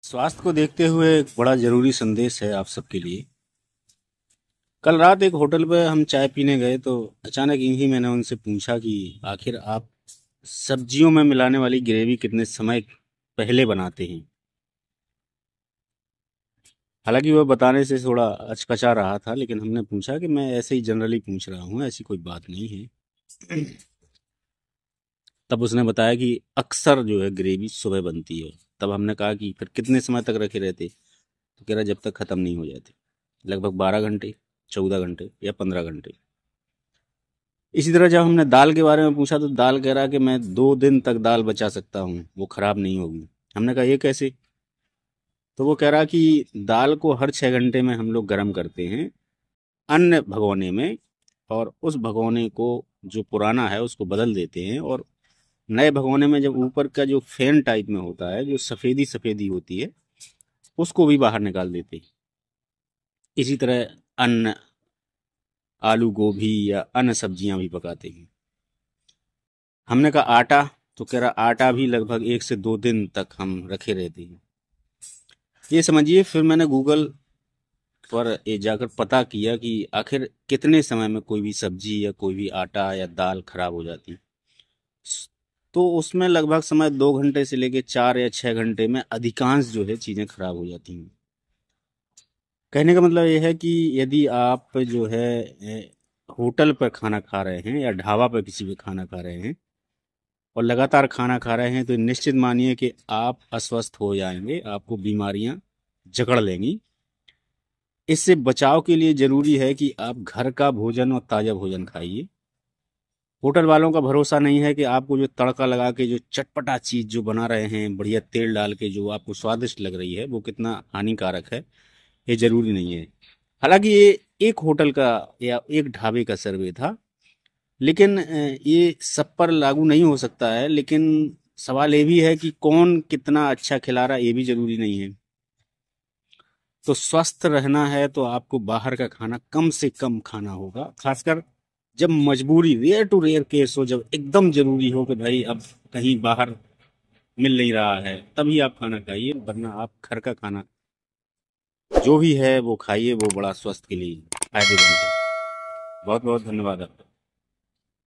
स्वास्थ्य को देखते हुए एक बड़ा जरूरी संदेश है आप सबके लिए। कल रात एक होटल पे हम चाय पीने गए तो अचानक ही मैंने उनसे पूछा कि आखिर आप सब्जियों में मिलाने वाली ग्रेवी कितने समय पहले बनाते हैं। हालांकि वह बताने से थोड़ा अचकचा रहा था, लेकिन हमने पूछा कि मैं ऐसे ही जनरली पूछ रहा हूँ, ऐसी कोई बात नहीं है। तब उसने बताया कि अक्सर जो है ग्रेवी सुबह बनती है। तब हमने कहा कि फिर कितने समय तक रखे रहते, तो कह रहा जब तक ख़त्म नहीं हो जाती। लगभग 12 घंटे, 14 घंटे या 15 घंटे। इसी तरह जब हमने दाल के बारे में पूछा तो दाल कह रहा कि मैं 2 दिन तक दाल बचा सकता हूँ, वो खराब नहीं होगी। हमने कहा ये कैसे? तो वो कह रहा कि दाल को हर 6 घंटे में हम लोग गर्म करते हैं अन्य भगोने में, और उस भगोने को जो पुराना है उसको बदल देते हैं, और नए भगोने में जब ऊपर का जो फैन टाइप में होता है, जो सफ़ेदी सफ़ेदी होती है, उसको भी बाहर निकाल देते हैं। इसी तरह अन्य आलू गोभी या अन्य सब्जियां भी पकाते हैं। हमने कहा आटा, तो कह रहा आटा भी लगभग 1 से 2 दिन तक हम रखे रहते हैं। ये समझिए, फिर मैंने गूगल पर ये जाकर पता किया कि आखिर कितने समय में कोई भी सब्जी या कोई भी आटा या दाल खराब हो जाती है। तो उसमें लगभग समय 2 घंटे से लेके 4 या 6 घंटे में अधिकांश जो है चीज़ें खराब हो जाती हैं। कहने का मतलब ये है कि यदि आप जो है होटल पर खाना खा रहे हैं या ढाबा पर किसी भी खाना खा रहे हैं और लगातार खाना खा रहे हैं, तो निश्चित मानिए कि आप अस्वस्थ हो जाएंगे, आपको बीमारियां जकड़ लेंगी। इससे बचाव के लिए जरूरी है कि आप घर का भोजन और ताज़ा भोजन खाइए। होटल वालों का भरोसा नहीं है कि आपको जो तड़का लगा के जो चटपटा चीज़ जो बना रहे हैं, बढ़िया तेल डाल के जो आपको स्वादिष्ट लग रही है, वो कितना हानिकारक है, ये जरूरी नहीं है। हालांकि ये एक होटल का या एक ढाबे का सर्वे था, लेकिन ये सब पर लागू नहीं हो सकता है। लेकिन सवाल ये भी है कि कौन कितना अच्छा खिला रहा है, ये भी जरूरी नहीं है। तो स्वस्थ रहना है तो आपको बाहर का खाना कम से कम खाना होगा, खासकर जब मजबूरी, रेयर टू रेयर केस हो, जब एकदम जरूरी हो कि भाई अब कहीं बाहर मिल नहीं रहा है, तभी आप खाना खाइए, वरना आप घर का खाना जो भी है वो खाइए, वो बड़ा स्वस्थ के लिए फायदेमंद है। बहुत बहुत धन्यवाद आपका।